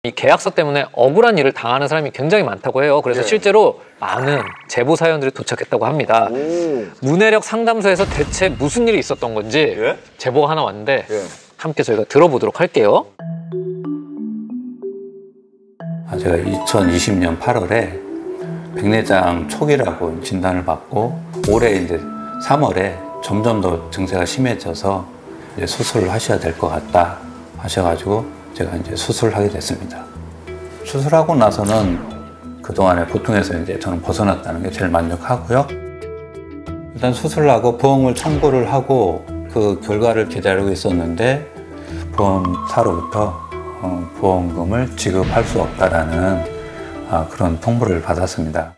이 계약서 때문에 억울한 일을 당하는 사람이 굉장히 많다고 해요. 그래서 실제로 많은 제보 사연들이 도착했다고 합니다. 문해력 상담소에서 대체 무슨 일이 있었던 건지 제보가 하나 왔는데 함께 저희가 들어보도록 할게요. 제가 2020년 8월에 백내장 초기라고 진단을 받고 올해 이제 3월에 점점 더 증세가 심해져서 이제 수술을 하셔야 될 것 같다 하셔가지고 제가 이제 수술을 하게 됐습니다. 수술하고 나서는 그동안의 고통에서 이제 저는 벗어났다는 게 제일 만족하고요. 일단 수술하고 보험을 청구를 하고 그 결과를 기다리고 있었는데 보험사로부터 보험금을 지급할 수 없다라는 그런 통보를 받았습니다.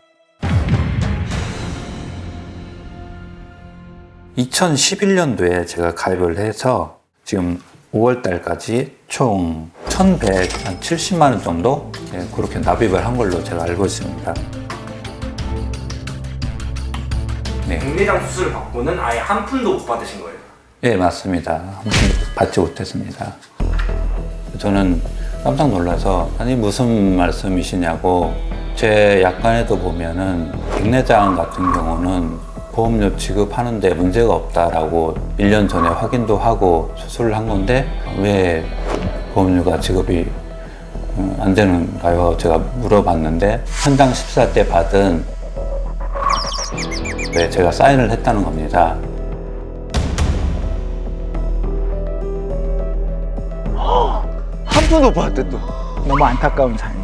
2011년도에 제가 가입을 해서 지금 5월 달까지 총 1,170만 원 정도 그렇게 납입을 한 걸로 제가 알고 있습니다. 네. 백내장 수술을 받고는 아예 한 푼도 못 받으신 거예요? 네, 맞습니다. 한 푼도 받지 못했습니다. 저는 깜짝 놀라서 아니 무슨 말씀이시냐고 제 약관에도 보면은 백내장 같은 경우는 보험료 지급하는데 문제가 없다라고 1년 전에 확인도 하고 수술을 한 건데 왜 보험료가 지급이 안 되는가요? 제가 물어봤는데 현장 심사 때 받은 제가 사인을 했다는 겁니다. 한 푼도 못 받았대 또. 너무 안타까운 사연.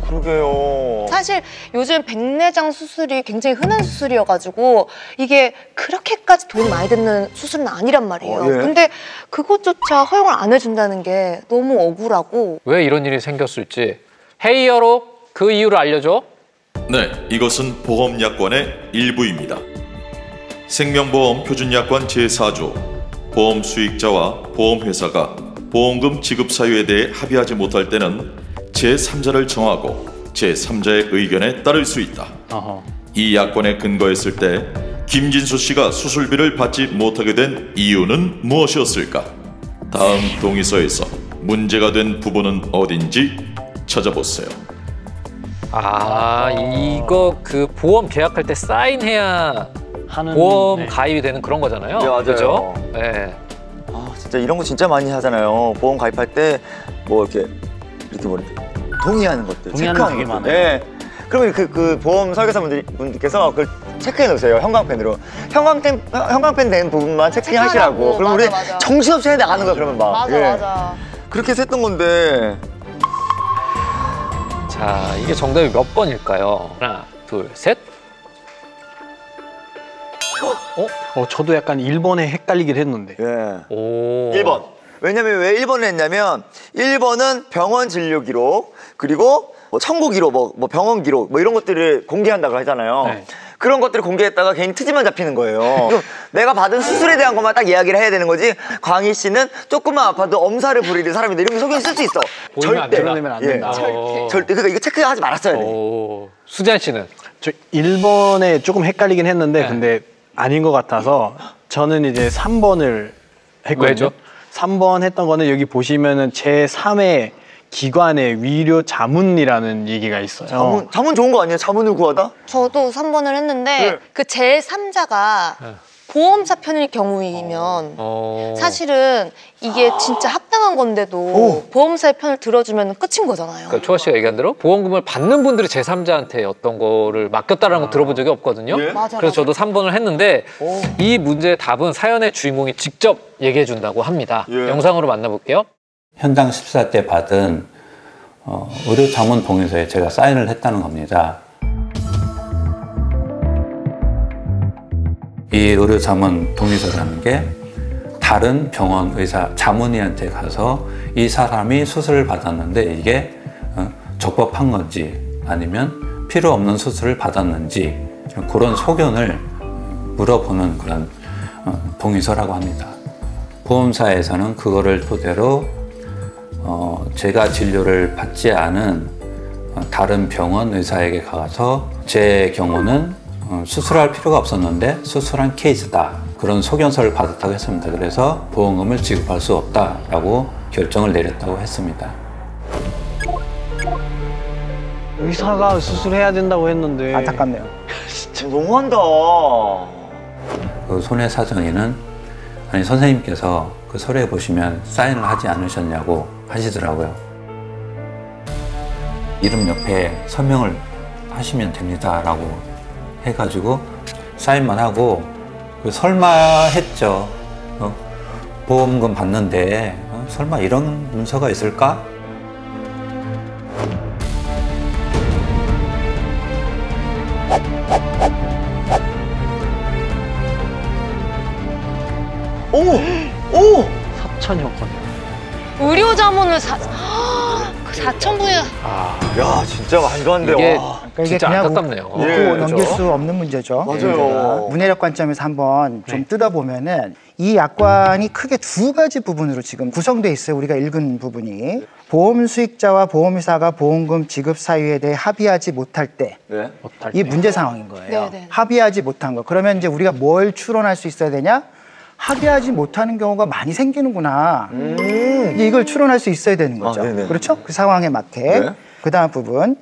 그러게요. 사실 요즘 백내장 수술이 굉장히 흔한 수술이어가지고 이게 그렇게까지 돈이 많이 드는 수술은 아니란 말이에요. 근데 그것조차 허용을 안 해준다는 게 너무 억울하고. 왜 이런 일이 생겼을지 헤이어로 그 이유를 알려줘. 네, 이것은 보험약관의 일부입니다. 생명보험 표준약관 제4조 보험 수익자와 보험회사가 보험금 지급 사유에 대해 합의하지 못할 때는 제3자를 정하고 제3자의 의견에 따를 수 있다. 이 약관에 근거했을 때 김진수 씨가 수술비를 받지 못하게 된 이유는 무엇이었을까? 다음 동의서에서 문제가 된 부분은 어딘지 찾아보세요. 이거 그 보험 계약할 때 사인해야 하는 보험 가입이 되는 그런 거잖아요. 네, 맞아요. 그죠? 네. 진짜 이런 거 진짜 많이 하잖아요. 보험 가입할 때 뭐 이렇게 동의하는 것들, 체크하는 것들. 네. 그러면 그 보험 설계사분들께서 그걸 체크해 놓으세요. 형광펜으로. 형광펜 된 부분만 체크하시라고. 그럼 우리 정신없이 해 나가는 거야. 그러면 막. 맞아. 그렇게 해서 했던 건데. 자, 이게 정답이 몇 번일까요? 하나, 둘, 셋. 저도 약간 1번에 헷갈리긴 했는데. 1번. 왜냐면 왜 1번을 했냐면 1번은 병원 진료 기록 그리고 뭐 청구 기록, 뭐 병원 기록 뭐 이런 것들을 공개한다고 하잖아요. 그런 것들을 공개했다가 개인 트집만 잡히는 거예요. 내가 받은 수술에 대한 것만 딱 이야기를 해야 되는 거지. 광희 씨는 조금만 아파도 엄살을 부리는 사람인데 이런 게 속여 쓸 수 있어. 절대. 드러내면 안 된다. 절대. 그러니까 이거 체크하지 말았어야 돼. 수잔 씨는? 저 1번에 조금 헷갈리긴 했는데 근데 아닌 것 같아서 저는 이제 3번을 했거든요. 왜죠? 3번 했던 거는 여기 보시면은 제3회 기관의 위료 자문이라는 얘기가 있어요. 자문 좋은 거 아니에요? 자문을 구하다? 저도 3번을 했는데 그 제3자가 보험사 편일 경우이면 사실은 이게 진짜 합당한 건데도 보험사의 편을 들어주면 끝인 거잖아요. 그러니까 초아 씨가 얘기한 대로 보험금을 받는 분들이 제3자한테 어떤 거를 맡겼다라는 거 들어본 적이 없거든요. 그래서 저도 3번을 했는데 이 문제의 답은 사연의 주인공이 직접 얘기해 준다고 합니다. 영상으로 만나볼게요. 현장 심사 때 받은 의료 자문 동의서에 제가 사인을 했다는 겁니다. 이 의료 자문 동의서라는 게 다른 병원 의사 자문의한테 가서 이 사람이 수술을 받았는데 이게 적법한 건지 아니면 필요 없는 수술을 받았는지 그런 소견을 물어보는 그런 동의서라고 합니다. 보험사에서는 그거를 토대로 제가 진료를 받지 않은 다른 병원 의사에게 가서 제 경우는 수술할 필요가 없었는데 수술한 케이스다. 그런 소견서를 받았다고 했습니다. 그래서 보험금을 지급할 수 없다라고 결정을 내렸다고 했습니다. 의사가 수술해야 된다고 했는데 안타깝네요. 너무한다. 그 손해사정에는 아니 선생님께서 그 서류에 보시면 사인을 하지 않으셨냐고 하시더라고요. 이름 옆에 서명을 하시면 됩니다라고 해가지고 사인만 하고 설마 했죠. 보험금 받는데 설마 이런 문서가 있을까? 오! 오! 4천이었거든요. 의료 자문을 그 4,000분이나. 야, 진짜 말도 안 돼. 이게 와. 그러니까 이게 진짜 그냥 안타깝네요. 웃고 예, 넘길 그렇죠. 수 없는 문제죠. 맞아요. 문해력 관점에서 한번 좀 뜯어보면은 이 약관이 크게 두 가지 부분으로 지금 구성돼 있어요. 우리가 읽은 부분이. 보험 수익자와 보험회사가 보험금 지급 사유에 대해 합의하지 못할 때. 네. 이 문제 상황인 거예요. 네네. 합의하지 못한 거. 그러면 이제 우리가 뭘 추론할 수 있어야 되냐? 합의하지 못하는 경우가 많이 생기는구나. 이제 이걸 추론할 수 있어야 되는 거죠. 네네. 그렇죠? 그 상황에 맞게. 네. 그 다음 부분.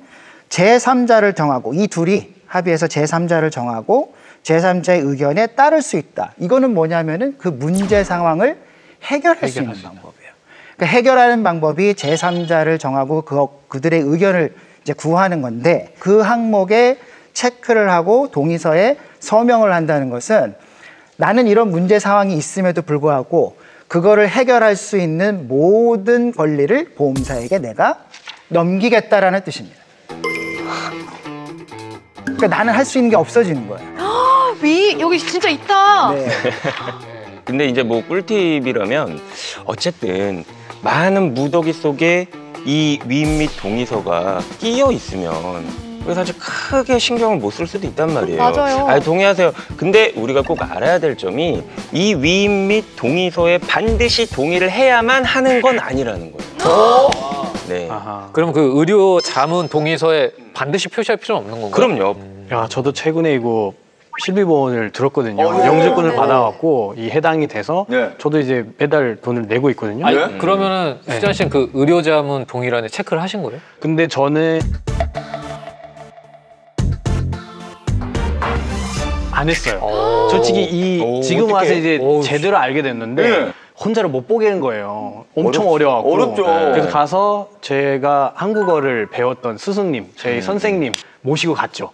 제3자를 정하고 이 둘이 합의해서 제3자를 정하고 제3자의 의견에 따를 수 있다. 이거는 뭐냐면은 그 문제 상황을 해결할 수 있는 방법이에요. 그러니까 해결하는 방법이 제3자를 정하고 그들의 의견을 이제 구하는 건데 그 항목에 체크를 하고 동의서에 서명을 한다는 것은 나는 이런 문제 상황이 있음에도 불구하고 그거를 해결할 수 있는 모든 권리를 보험사에게 내가 넘기겠다라는 뜻입니다. 그러니까 나는 할 수 있는 게 없어지는 거예요. 여기 진짜 있다. 네. 근데 이제 뭐 꿀팁이라면 어쨌든 많은 무더기 속에 이 위임 및 동의서가 끼어 있으면 사실 크게 신경을 못 쓸 수도 있단 말이에요. 맞아요. 아니, 동의하세요. 근데 우리가 꼭 알아야 될 점이 이 위임 및 동의서에 반드시 동의를 해야만 하는 건 아니라는 거예요. 네. 그럼 그 의료 자문 동의서에 반드시 표시할 필요는 없는 건가요? 그럼요. 야, 저도 최근에 이거 실비보험을 들었거든요. 네. 영주권을 받아갖고 이 해당이 돼서 네. 저도 이제 매달 돈을 내고 있거든요. 아니, 그러면은 수잔 씨는 그 의료 자문 동의란에 체크를 하신 거예요? 근데 저는 안 했어요. 솔직히 지금 와서 이제 제대로 알게 됐는데 네. 혼자를 못 보겠는 거예요. 엄청 어려워갖고. 어렵죠. 그래서 가서 제가 한국어를 배웠던 스승님, 저희 선생님 모시고 갔죠.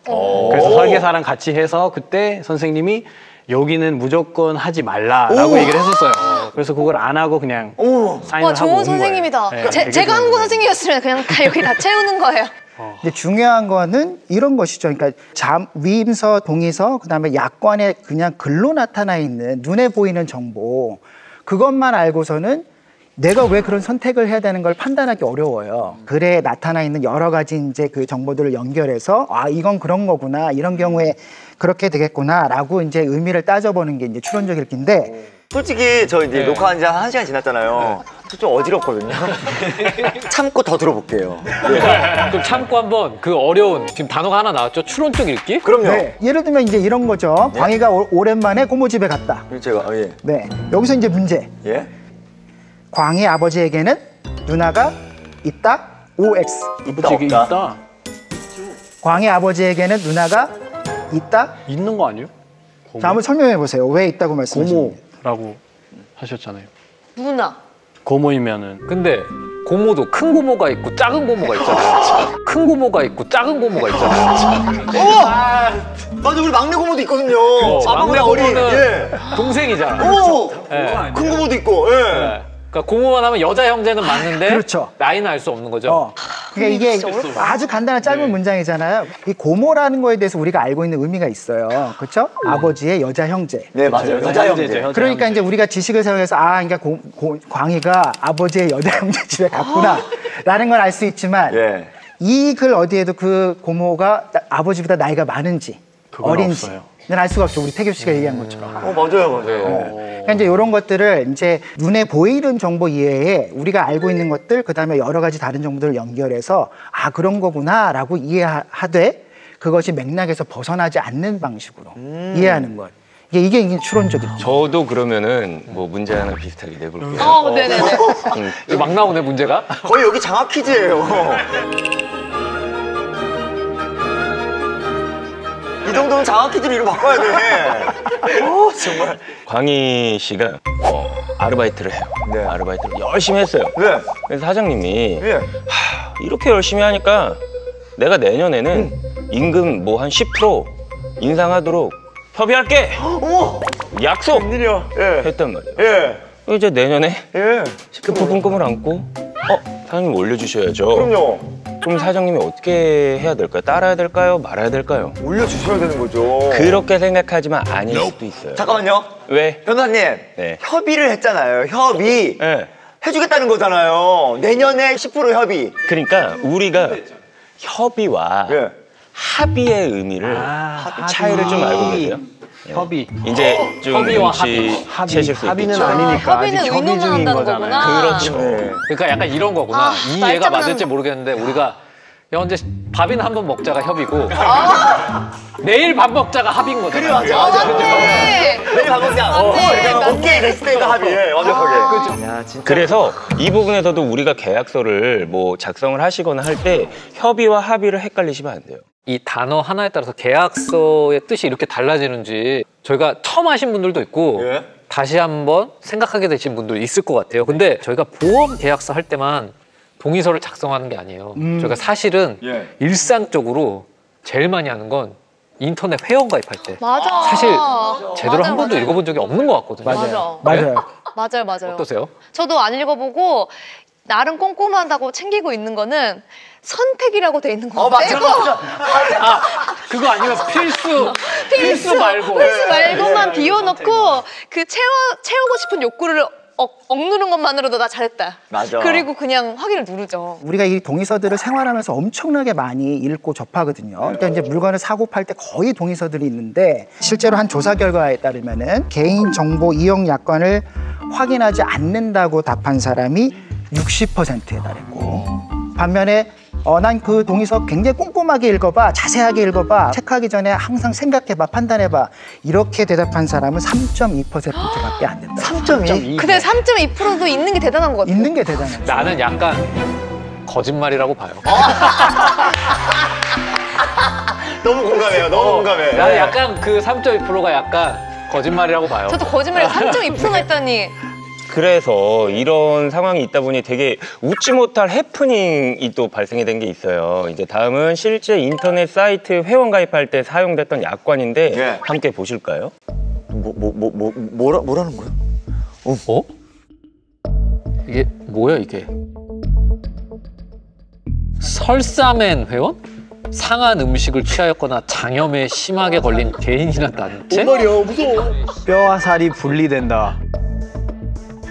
그래서 설계사랑 같이 해서 그때 선생님이 여기는 무조건 하지 말라라고 얘기를 했었어요. 그래서 그걸 안 하고 그냥 사인을 와, 하고 좋은 온 거예요. 선생님이다. 네, 되게 제가 좋은 한국 거예요. 선생님이었으면 그냥 다 여기 다 채우는 거예요. 근데 중요한 거는 이런 것이죠. 그러니까 위임서, 동의서, 그다음에 약관에 그냥 글로 나타나 있는 눈에 보이는 정보 그것만 알고서는 내가 왜 그런 선택을 해야 되는 걸 판단하기 어려워요. 글에 나타나 있는 여러 가지 이제 그 정보들을 연결해서 아 이건 그런 거구나 이런 경우에 그렇게 되겠구나라고 이제 의미를 따져보는 게 이제 추론적 읽기인데. 솔직히 저 이제 녹화한 지 한 1시간 지났잖아요. 저 좀 어지럽거든요. 참고 더 들어볼게요. 그럼 참고 한번 그 어려운 지금 단어가 하나 나왔죠? 추론적 읽기? 그럼요. 네. 예를 들면 이제 이런 거죠. 광희가 오랜만에 고모 집에 갔다. 제가 예. 네. 여기서 이제 문제. 예? 광희 아버지에게는 누나가 있다. OX. 있다 이게 없다. 있다. 광희 아버지에게는 누나가 있다. 있는 거 아니에요? 자, 한번 설명해 보세요. 왜 있다고 말씀하시는지. 고모라고 하셨잖아요. 누나. 고모이면은 근데 고모도 큰 고모가 있고 작은 고모가 있잖아요. 큰 고모가 있고 작은 고모가 있잖아요. 맞아, 우리 막내 고모도 있거든요. 막내 아빠보다 어린. 고모는 예. 동생이잖아. 오! 예. 큰 고모도 있고. 예. 네. 그러니까 고모만 하면 여자 형제는 맞는데 그렇죠. 나이는 알 수 없는 거죠. 그러니까 이게 아주 간단한 짧은 문장이잖아요. 이 고모라는 거에 대해서 우리가 알고 있는 의미가 있어요. 그렇죠? 아버지의 여자 형제. 네, 맞아요. 여자 형제. 그러니까 이제 우리가 지식을 사용해서 아, 그러니까 광희가 아버지의 여자 형제 집에 갔구나라는 걸 알 수 있지만 예. 이 글 어디에도 그 고모가 아버지보다 나이가 많은지 어린지는 알 수가 없죠. 우리 태교 씨가 얘기한 것처럼. 맞아요. 그러니까 이제 이런 것들을 이제 눈에 보이는 정보 이외에 우리가 알고 있는 것들, 그 다음에 여러 가지 다른 정보들을 연결해서 아 그런 거구나라고 이해하되 그것이 맥락에서 벗어나지 않는 방식으로 이해하는 것. 이게 추론적이죠. 저도 그러면은 뭐 문제 하나 비슷하게 내볼게요. 네네네. 막 나오네 문제가. 거의 여기 장학 퀴즈예요. 지금 장학퀴즈로 이름 바꿔야 돼. 정말. 광희 씨가 아르바이트를 해요. 네. 아르바이트를 열심히 했어요. 네. 그래서 사장님이 예. 이렇게 열심히 하니까 내가 내년에는 임금 뭐 한 10% 인상하도록 협의할게. 어머. 약속. 웬일이야. 예. 했단 말이에요. 예. 이제 내년에 예. 그 꿈을 안고 사장님 올려주셔야죠. 그럼요. 그럼 사장님이 어떻게 해야 될까요? 따라야 될까요? 말아야 될까요? 올려주셔야 되는 거죠. 그렇게 생각하지만 아닐 수도 있어요. 잠깐만요. 왜? 변호사님. 네. 협의를 했잖아요. 협의. 네. 해주겠다는 거잖아요. 내년에 10% 협의. 그러니까 우리가 협의와 예. 합의의 의미를 차이를 좀 알고 계세요? 협의. 이제 좀 협의와 채실 수 합의는 있겠죠. 아니니까 협의는 아직 협의 의논만 중인 한다는 거잖아요. 거구나. 그렇죠. 네. 그러니까 약간 이런 거구나. 이 이해가 말장난. 맞을지 모르겠는데 우리가 야 언제 밥이나 한번 먹자가 협이고 내일 밥 먹자가 합인 거잖아. 그래, 맞아. 맞네. 내일 밥 먹자. 맞네. 오케이, 됐을 때가 합의. 완벽하게. 그렇죠. 야, 진짜. 그래서 이 부분에서도 우리가 계약서를 뭐 작성을 하시거나 할 때 협의와 합의를 헷갈리시면 안 돼요. 이 단어 하나에 따라서 계약서의 뜻이 이렇게 달라지는지 저희가 처음 하신 분들도 있고 예. 다시 한번 생각하게 되신 분도 있을 것 같아요. 근데 저희가 보험 계약서 할 때만 동의서를 작성하는 게 아니에요. 저희가 사실은 예. 일상적으로 제일 많이 하는 건 인터넷 회원 가입할 때 맞아. 사실 제대로 맞아, 한 번도 맞아. 읽어본 적이 없는 것 같거든요. 맞아요. 맞아요. 어떠세요? 저도 안 읽어보고 나름 꼼꼼하다고 챙기고 있는 거는 선택이라고 돼 있는 거 맞아. 아 그거 아니면 필수 말고 필수 말고만 비워놓고 그 채우고 싶은 욕구를 억누른 것만으로도 나 잘했다. 맞아. 그리고 그냥 확인을 누르죠. 우리가 이 동의서들을 생활하면서 엄청나게 많이 읽고 접하거든요. 그러니까 이제 물건을 사고 팔 때 거의 동의서들이 있는데 실제로 한 조사 결과에 따르면은 개인정보 이용 약관을 확인하지 않는다고 답한 사람이 60%에 달했고 반면에 난 그 동의서 굉장히 꼼꼼하게 읽어봐, 자세하게 읽어봐, 체크하기 전에 항상 생각해봐, 판단해봐 이렇게 대답한 사람은 3.2%밖에 안 된다. 3.2? 근데 3.2%도 있는 게 대단한 것 같아요. 있는 게 대단하죠. 나는 약간 거짓말이라고 봐요. 너무 공감해요. 너무 공감해. 나는 약간 그 3.2%가 약간 거짓말이라고 봐요. 저도 거짓말에 3.2%나 했더니 그래서 이런 상황이 있다 보니 되게 웃지 못할 해프닝이 또 발생이 된 게 있어요. 이제 다음은 실제 인터넷 사이트 회원 가입할 때 사용됐던 약관인데 예. 함께 보실까요? 뭐라는 거야? 어? 이게 뭐야 이게? 설사맨 회원? 상한 음식을 취하였거나 장염에 심하게 걸린 개인이나 단체? 무서워. 뼈와 살이 분리된다.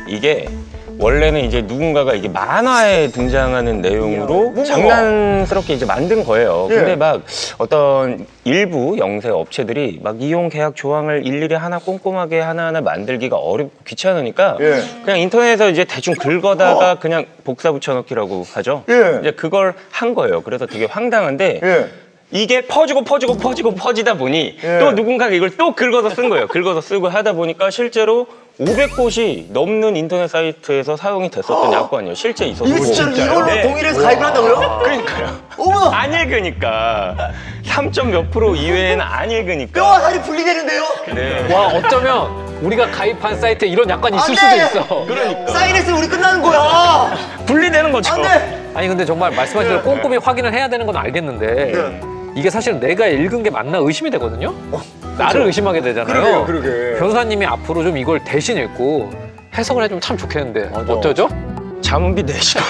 이게 원래는 이제 누군가가 이게 만화에 등장하는 내용으로 장난스럽게 이제 만든 거예요. 예. 근데 막 어떤 일부 영세 업체들이 막 이용 계약 조항을 일일이 하나 꼼꼼하게 하나하나 만들기가 어렵고 귀찮으니까 예. 그냥 인터넷에서 이제 대충 긁어다가 그냥 복사 붙여넣기라고 하죠. 예. 이제 그걸 한 거예요. 그래서 되게 황당한데 예. 이게 퍼지다 보니 예. 또 누군가가 이걸 또 긁어서 쓴 거예요. 긁어서 쓰고 하다 보니까 실제로 500곳이 넘는 인터넷 사이트에서 사용이 됐었던 약관이에요. 실제 있었고. 이거 진짜로 이걸로 네. 동의를 해서 가입을 한다고요? 그러니까요. 어머! 안 읽으니까 3.몇 % 이외에는 안 읽으니까. 뼈와 살이 분리되는데요? 네. 와 어쩌면 우리가 가입한 사이트에 이런 약관이 있을 안 수도 돼! 있어. 그러니까 사인했으면 우리 끝나는 거야. 분리되는 거죠. 안 돼. 아니 근데 정말 말씀하신 대로 꼼꼼히 확인을 해야 되는 건 알겠는데 네. 이게 사실 내가 읽은 게 맞나 의심이 되거든요. 나를 의심하게 되잖아요. 그러게. 변호사님이 앞으로 좀 이걸 대신 읽고 해석을 해주면 참 좋겠는데 어쩌죠? 자문비 내시고.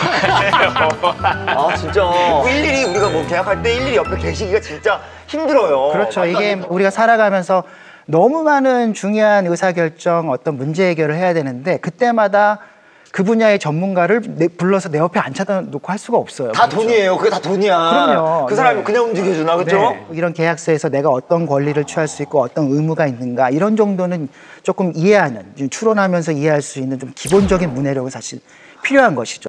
아 진짜. 일일이 우리가 뭐 계약할 때 일일이 옆에 계시기가 진짜 힘들어요. 그렇죠. 이게 우리가 살아가면서 너무 많은 중요한 의사결정, 어떤 문제 해결을 해야 되는데 그때마다 그 분야의 전문가를 불러서 내 옆에 앉혀다 놓고 할 수가 없어요. 다 그렇죠? 돈이에요. 그게 다 돈이야. 그럼요. 그 사람이 네. 그냥 움직여주나 그렇죠? 네. 이런 계약서에서 내가 어떤 권리를 취할 수 있고 어떤 의무가 있는가 이런 정도는 조금 이해하는, 추론하면서 이해할 수 있는 좀 기본적인 문해력은 사실 필요한 것이죠.